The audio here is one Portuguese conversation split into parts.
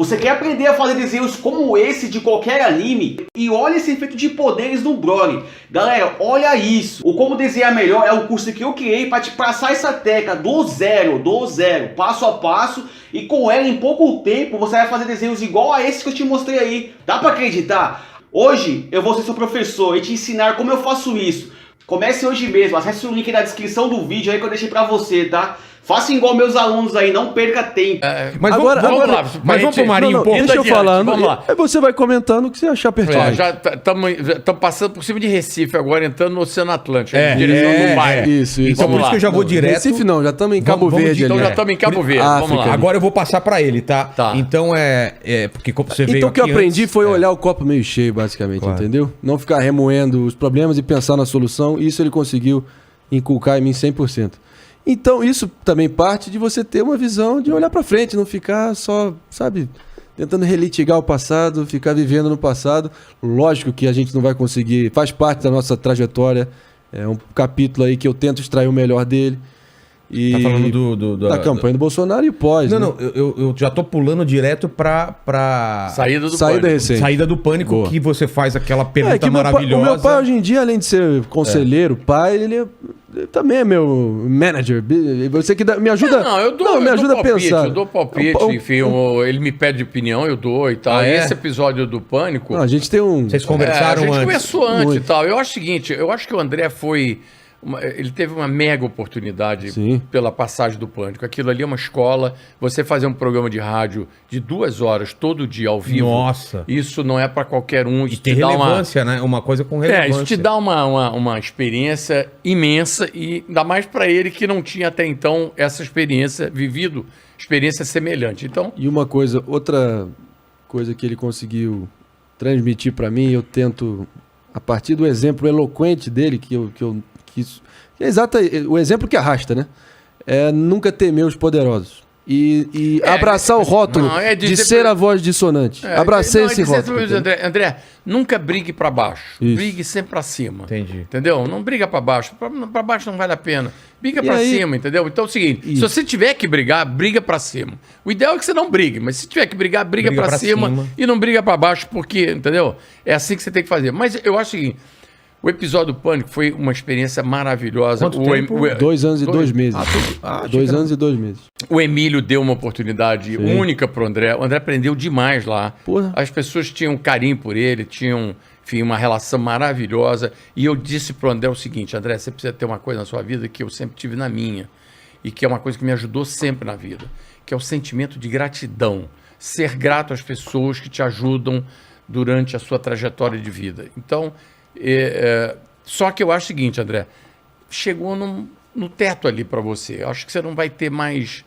Você quer aprender a fazer desenhos como esse de qualquer anime? E olha esse efeito de poderes no Broly. Galera, olha isso. O Como Desenhar Melhor é um curso que eu criei para te passar essa técnica do zero, passo a passo. E com ela, em pouco tempo, você vai fazer desenhos igual a esse que eu te mostrei aí. Dá para acreditar? Hoje eu vou ser seu professor e te ensinar como eu faço isso. Comece hoje mesmo, acesse o link na descrição do vídeo aí que eu deixei pra você, tá? Faça igual meus alunos aí, não perca tempo. Mas vamos lá. Mas vamos pro Marinho um pouco. Deixa eu falar. Vamos lá. Você vai comentando o que você achar pertinente. Já estamos passando por cima de Recife agora, entrando no Oceano Atlântico, em direção do mar. Isso. Então por isso que eu já vou direto. Recife não, já estamos em Cabo Verde. Então já estamos em Cabo Verde, vamos lá. Agora eu vou passar pra ele, tá? Então porque você veio Então o que eu aprendi antes, foi olhar o copo meio cheio, basicamente, entendeu? Não ficar remoendo os problemas e pensar na solução. Isso ele conseguiu inculcar em mim 100%. Então isso também parte de você ter uma visão de olhar pra frente, não ficar só, sabe, tentando relitigar o passado, ficar vivendo no passado. Lógico que a gente não vai conseguir, faz parte da nossa trajetória, é um capítulo aí que eu tento extrair o melhor dele. E tá falando da campanha do Bolsonaro e pós. Não, eu já tô pulando direto pra Saída do Saída Pânico. recente. Saída do Pânico. Boa. Que você faz aquela pergunta que maravilhosa. O meu pai hoje em dia, além de ser conselheiro, pai, ele também é meu manager. Você que me ajuda. Me ajuda a pensar. Eu dou palpite, enfim, ele me pede opinião, eu dou e tal. Esse episódio do Pânico. Não, a gente tem um. Vocês conversaram a gente antes. conversou antes e tal. Eu acho o seguinte, eu acho que o André foi. Ele teve uma mega oportunidade pela passagem do Pânico. Aquilo ali é uma escola. Você fazer um programa de rádio de 2 horas todo dia ao vivo. Nossa. Isso não é para qualquer um. E tem relevância, né? Uma coisa com relevância. Isso te dá uma experiência imensa e ainda mais para ele que não tinha até então essa experiência experiência semelhante. Então. E outra coisa que ele conseguiu transmitir para mim, eu tento a partir do exemplo eloquente dele o exemplo que arrasta, né? É nunca temer os poderosos. E abraçar o rótulo de ser a voz dissonante. Abracei esse rótulo. André, nunca brigue para baixo. Isso. Brigue sempre para cima. Entendi. Entendeu? Não briga para baixo. Para baixo não vale a pena. Briga para cima, entendeu? Então é o seguinte, se você tiver que brigar, briga para cima. O ideal é que você não brigue, mas se tiver que brigar, briga para cima e não briga para baixo, porque, entendeu? É assim que você tem que fazer. Mas eu acho o seguinte, o episódio do Pânico foi uma experiência maravilhosa. Quanto tempo? 2 anos e 2 meses. 2 anos e 2 meses. O Emílio deu uma oportunidade única pro André. O André aprendeu demais lá. Porra. As pessoas tinham carinho por ele, tinham, enfim, uma relação maravilhosa. E eu disse pro André o seguinte, André, você precisa ter uma coisa na sua vida que eu sempre tive na minha. E que é uma coisa que me ajudou sempre na vida. Que é o sentimento de gratidão. Ser grato às pessoas que te ajudam durante a sua trajetória de vida. Então... só que eu acho o seguinte, André, chegou no teto ali para você. Eu acho que você não vai ter mais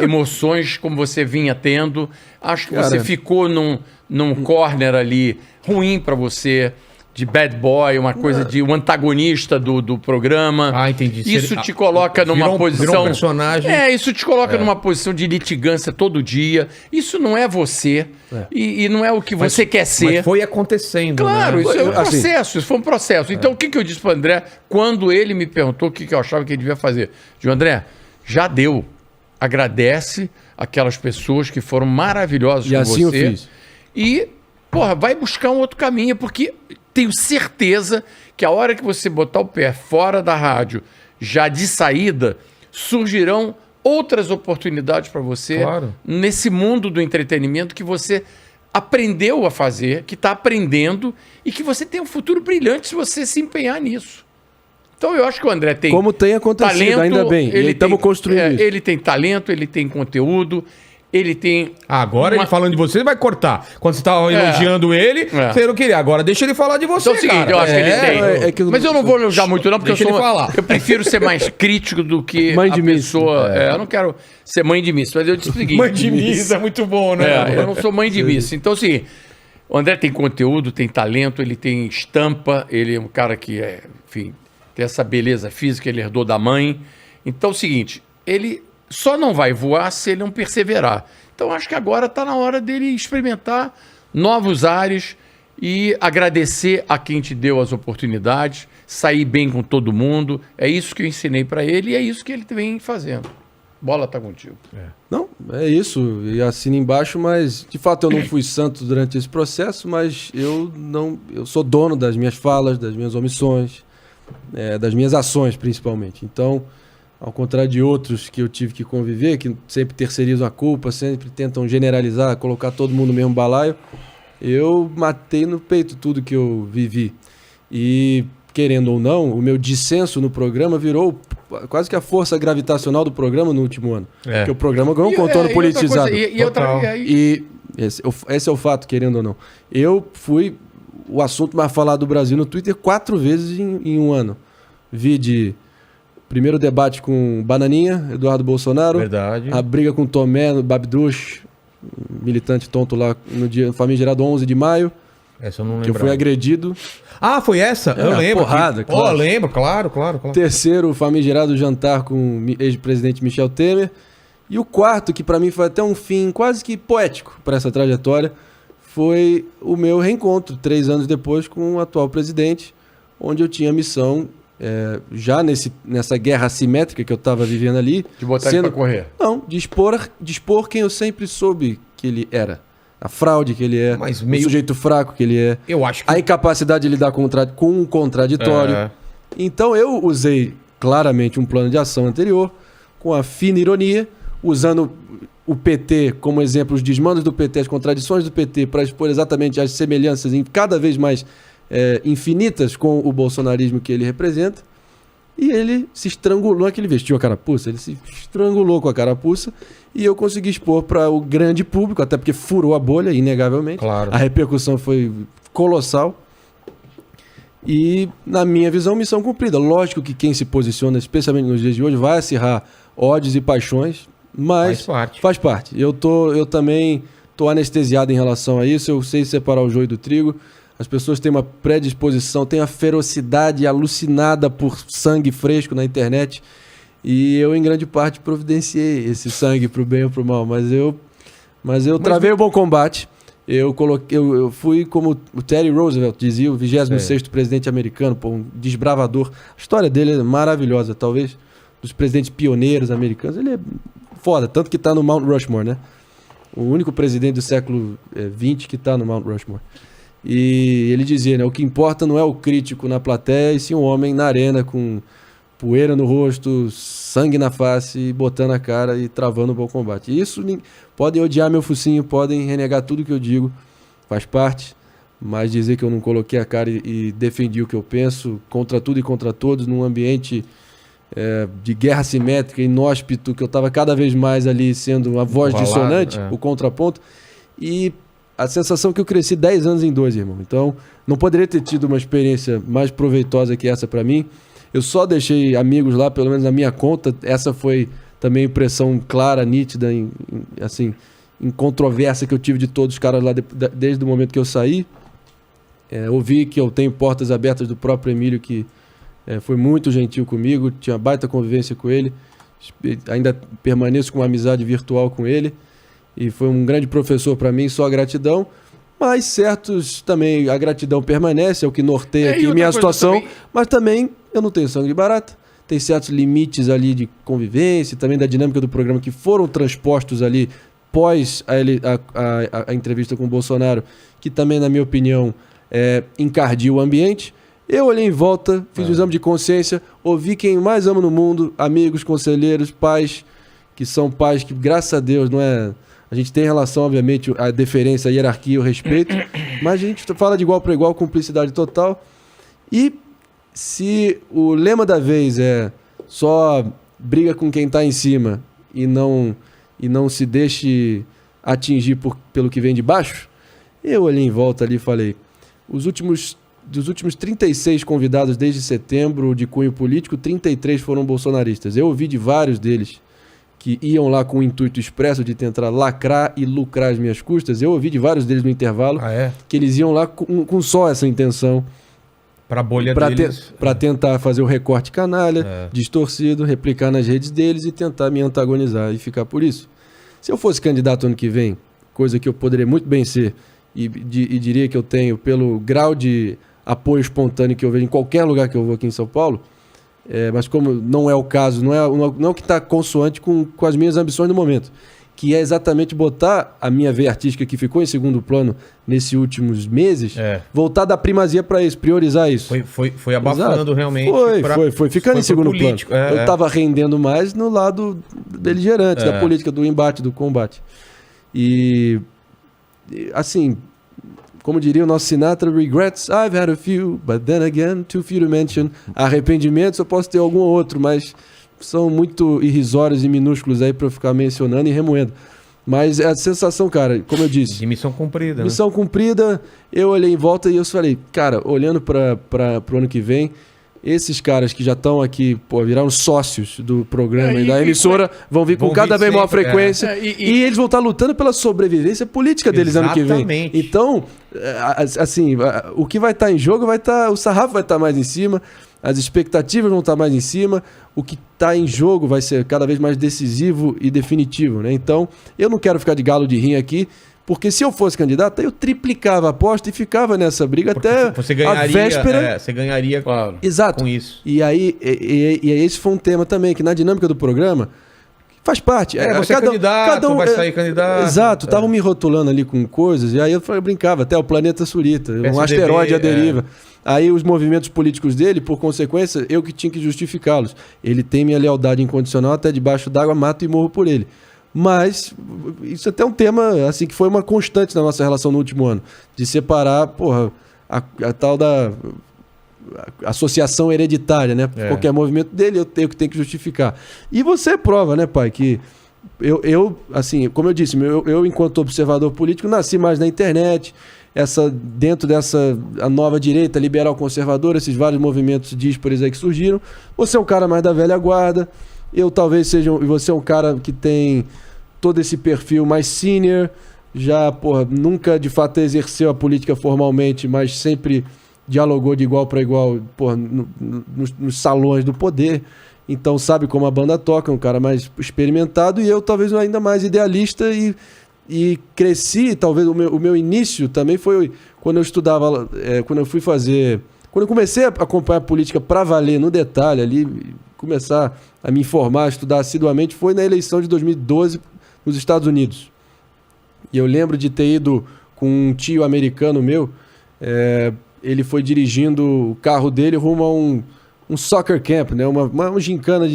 emoções como você vinha tendo. Acho que você ficou num corner ali ruim para você, de bad boy, uma coisa de um antagonista do programa. Ah, entendi. Isso te coloca numa posição... Virou um personagem. Isso te coloca numa posição de litigância todo dia. Isso não é você. E não é o que você quer ser. Mas foi acontecendo, claro, né? isso é um processo. Isso foi um processo. Então, o que eu disse para o André, quando ele me perguntou o que eu achava que ele devia fazer? Eu disse, André, já deu. Agradece aquelas pessoas que foram maravilhosas com assim você. Eu fiz. E, vai buscar um outro caminho, porque... Tenho certeza que a hora que você botar o pé fora da rádio, já de saída, surgirão outras oportunidades para você nesse mundo do entretenimento que você aprendeu a fazer, que está aprendendo e que você tem um futuro brilhante se você se empenhar nisso. Então eu acho que o André tem como tem acontecido, talento, ainda bem. Estamos construindo isso. Ele tem talento, ele tem conteúdo. Ele tem... Agora ele falando de você, vai cortar. Quando você estava elogiando ele, você não queria. Agora deixa ele falar de você, então é o seguinte, eu acho que ele tem. Mas eu não vou elogiar muito não, porque eu prefiro ser mais crítico do que mãe de a pessoa... eu não quero ser mãe de missa, mas eu disse o seguinte... Mãe de missa é muito bom, né? Eu não sou mãe de missa. Então, assim, o André tem conteúdo, tem talento, ele tem estampa, ele é um cara que, enfim, tem essa beleza física, ele herdou da mãe. Então, é o seguinte, ele... só não vai voar se ele não perseverar. Então, acho que agora está na hora dele experimentar novos ares e agradecer a quem te deu as oportunidades, sair bem com todo mundo. É isso que eu ensinei para ele e é isso que ele vem fazendo. Bola tá contigo. Não, é isso. E assino embaixo, mas de fato eu não fui santo durante esse processo, mas eu sou dono das minhas falas, das minhas omissões, das minhas ações principalmente. Então, ao contrário de outros que eu tive que conviver, que sempre terceirizam a culpa, sempre tentam generalizar, colocar todo mundo no mesmo balaio, eu matei no peito tudo que eu vivi. E, querendo ou não, o meu dissenso no programa virou quase que a força gravitacional do programa no último ano. Porque o programa ganhou um contorno politizado. E esse é o fato, querendo ou não. Eu fui o assunto mais falado do Brasil no Twitter 4 vezes em um ano. Vi de primeiro debate com Bananinha, Eduardo Bolsonaro. Verdade. A briga com Tomé, Babdush, militante tonto lá no dia famigerado 11 de maio. Essa eu não lembro. Que eu fui agredido. Ah, foi essa? Eu lembro. Porrada, claro. Eu lembro, claro. Terceiro, famigerado jantar com o ex-presidente Michel Temer. E o quarto, que para mim foi até um fim quase que poético para essa trajetória, foi o meu reencontro, 3 anos depois, com o atual presidente, onde eu tinha a missão, já nessa guerra assimétrica que eu estava vivendo ali... De botar ele pra correr. Não, de expor quem eu sempre soube que ele era. A fraude que ele é, o sujeito fraco que ele é, eu acho que... a incapacidade de lidar com um contraditório. Então eu usei claramente um plano de ação anterior, com a fina ironia, usando o PT como exemplo, os desmandos do PT, as contradições do PT, para expor exatamente as semelhanças cada vez mais infinitas com o bolsonarismo que ele representa. E ele se estrangulou, não é que ele vestiu a carapuça, ele se estrangulou com a carapuça e eu consegui expor para o grande público, até porque furou a bolha, inegavelmente. Claro. A repercussão foi colossal. E, na minha visão, missão cumprida. Lógico que quem se posiciona, especialmente nos dias de hoje, vai acirrar ódios e paixões, mas faz parte. Eu também tô anestesiado em relação a isso, eu sei separar o joio do trigo. As pessoas têm uma predisposição, têm a ferocidade alucinada por sangue fresco na internet. E eu, em grande parte, providenciei esse sangue pro bem ou pro mal. Mas eu travei o bom combate. Eu fui, como o Teddy Roosevelt dizia, o 26º presidente americano, um desbravador. A história dele é maravilhosa, talvez dos presidentes pioneiros americanos. Ele é foda, tanto que tá no Mount Rushmore, né? O único presidente do século XX que tá no Mount Rushmore. E ele dizia, né, o que importa não é o crítico na plateia, e sim o homem na arena com poeira no rosto, sangue na face, botando a cara e travando o bom combate. Isso, podem odiar meu focinho, podem renegar tudo que eu digo, faz parte, mas dizer que eu não coloquei a cara e defendi o que eu penso, contra tudo e contra todos, num ambiente de guerra simétrica, inóspito, que eu estava cada vez mais ali sendo uma voz dissonante, o contraponto, e a sensação que eu cresci 10 anos em 2, irmão. Então, não poderia ter tido uma experiência mais proveitosa que essa para mim. Eu só deixei amigos lá, pelo menos na minha conta. Essa foi também a impressão clara, nítida, incontroversa que eu tive de todos os caras lá desde o momento que eu saí. Ouvi que eu tenho portas abertas do próprio Emílio, que foi muito gentil comigo, tinha baita convivência com ele. Ainda permaneço com uma amizade virtual com ele. E foi um grande professor para mim, só a gratidão. Mas certos também, a gratidão permanece, é o que norteia aqui minha situação. Mas também eu não tenho sangue de barata. Tem certos limites ali de convivência, também da dinâmica do programa que foram transpostos ali pós a entrevista com o Bolsonaro, que também, na minha opinião, encardiu o ambiente. Eu olhei em volta, fiz um exame de consciência, ouvi quem mais amo no mundo, amigos, conselheiros, pais, que são pais que, graças a Deus, não é... A gente tem relação, obviamente, a deferência, a hierarquia, o respeito, mas a gente fala de igual para igual, cumplicidade total. E se o lema da vez é só briga com quem está em cima e não se deixe atingir pelo que vem de baixo, eu olhei em volta ali e falei, dos últimos 36 convidados desde setembro de cunho político, 33 foram bolsonaristas. Eu ouvi de vários deles que iam lá com o intuito expresso de tentar lacrar e lucrar as minhas custas. Eu ouvi de vários deles no intervalo que eles iam lá com só essa intenção. Para a bolha deles. Para tentar fazer o recorte canalha, distorcido, replicar nas redes deles e tentar me antagonizar e ficar por isso. Se eu fosse candidato ano que vem, coisa que eu poderia muito bem ser, e diria que eu tenho pelo grau de apoio espontâneo que eu vejo em qualquer lugar que eu vou aqui em São Paulo, mas como não é o caso, não é o que está consoante com as minhas ambições no momento, que é exatamente botar a minha veia artística que ficou em segundo plano nesses últimos meses, voltar da primazia para isso, priorizar isso. Foi abafando. Exato. Realmente. Foi ficando em segundo plano. Eu estava rendendo mais no lado beligerante, da política, do embate, do combate. E assim, como diria o nosso Sinatra, regrets, I've had a few, but then again, too few to mention. Arrependimentos eu posso ter algum outro, mas são muito irrisórios e minúsculos aí para eu ficar mencionando e remoendo. Mas é a sensação, cara, como eu disse... De missão cumprida, Missão cumprida, eu olhei em volta e eu falei, cara, olhando para o ano que vem, esses caras que já estão aqui, viraram sócios do programa e da emissora, vão vir com cada vez maior frequência e eles vão estar lutando pela sobrevivência política deles ano que vem. Então, assim, o que vai estar em jogo o sarrafo vai estar mais em cima, as expectativas vão estar mais em cima, o que está em jogo vai ser cada vez mais decisivo e definitivo, né? Então, eu não quero ficar de galo de rinha aqui, porque se eu fosse candidato, eu triplicava a aposta e ficava nessa briga porque até a véspera. Você ganharia com isso. E aí, esse foi um tema também, que na dinâmica do programa, faz parte. Você é candidato, vai sair candidato. Exato, estavam me rotulando ali com coisas, e aí eu brincava, até o planeta Surita, um asteroide à deriva. Aí os movimentos políticos dele, por consequência, eu que tinha que justificá-los. Ele tem minha lealdade incondicional, até debaixo d'água, mato e morro por ele. Mas isso até é um tema assim, que foi uma constante na nossa relação no último ano, de separar a tal da associação hereditária, né? Qualquer movimento dele eu tenho que justificar. E você prova, né, pai, que eu assim, como eu disse, eu enquanto observador político nasci mais na internet, dentro dessa a nova direita, liberal conservadora, esses vários movimentos díspares aí que surgiram. Você é um cara mais da velha guarda, eu talvez seja, e você é um cara que tem todo esse perfil mais senior, já, nunca de fato exerceu a política formalmente, mas sempre dialogou de igual para igual, nos salões do poder, então sabe como a banda toca, um cara mais experimentado, e eu talvez ainda mais idealista e cresci, talvez o meu início também foi quando eu estudava, quando eu comecei a acompanhar a política para valer no detalhe ali, começar a me informar, a estudar assiduamente, foi na eleição de 2012 nos Estados Unidos. E eu lembro de ter ido com um tio americano meu, ele foi dirigindo o carro dele rumo a um soccer camp, né? uma gincana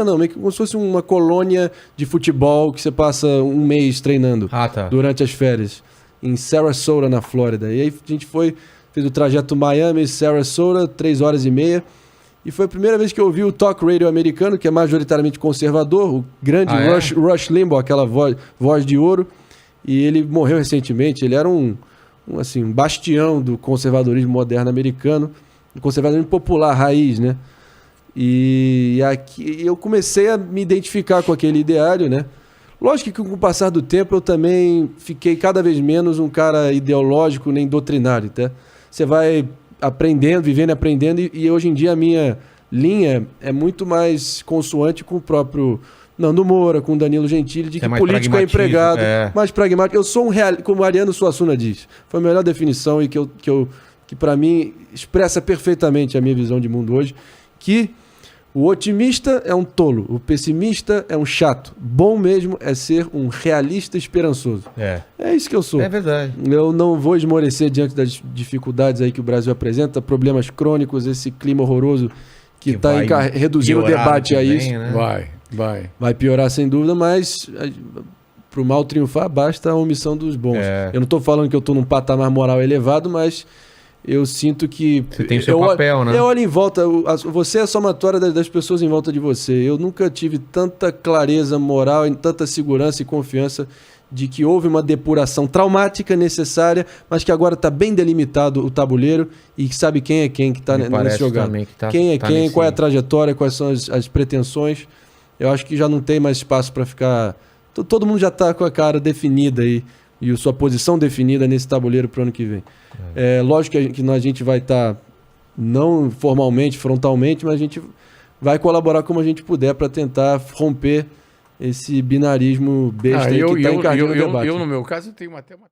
não, meio que como se fosse uma colônia de futebol que você passa um mês treinando durante as férias, em Sarasota, na Flórida. E aí a gente fez o trajeto Miami-Sarasota, 3 horas e meia, e foi a primeira vez que eu ouvi o talk radio americano, que é majoritariamente conservador, o grande Rush Limbaugh, aquela voz de ouro, e ele morreu recentemente. Ele era um bastião do conservadorismo moderno americano, um conservadorismo popular, raiz, né? E aqui eu comecei a me identificar com aquele ideário, né? Lógico que com o passar do tempo eu também fiquei cada vez menos um cara ideológico nem doutrinário, tá? Você vai aprendendo, vivendo e aprendendo, e hoje em dia a minha linha é muito mais consoante com o próprio Nando Moura, com Danilo Gentili, de que político é empregado, mais pragmático. Eu sou como Ariano Suassuna diz, foi a melhor definição e que para mim expressa perfeitamente a minha visão de mundo hoje, que o otimista é um tolo, o pessimista é um chato. Bom mesmo é ser um realista esperançoso. É isso que eu sou. É verdade. Eu não vou esmorecer diante das dificuldades aí que o Brasil apresenta, problemas crônicos, esse clima horroroso que está reduzindo o debate a isso. Né? Vai piorar sem dúvida, mas para o mal triunfar basta a omissão dos bons. Eu não estou falando que eu estou num patamar moral elevado, mas eu sinto que... Você tem o seu papel, né? Eu olho em volta, você é a somatória das pessoas em volta de você. Eu nunca tive tanta clareza moral, tanta segurança e confiança de que houve uma depuração traumática necessária, mas que agora está bem delimitado o tabuleiro e que sabe quem é quem que está nesse jogado. Quem é quem, qual é a trajetória, quais são as pretensões. Eu acho que já não tem mais espaço para ficar... Todo mundo já está com a cara definida aí e a sua posição definida nesse tabuleiro para o ano que vem. Lógico que a gente vai estar, não formalmente, frontalmente, mas a gente vai colaborar como a gente puder para tentar romper esse binarismo besta que está encarnando o debate. No meu caso, eu tenho até uma...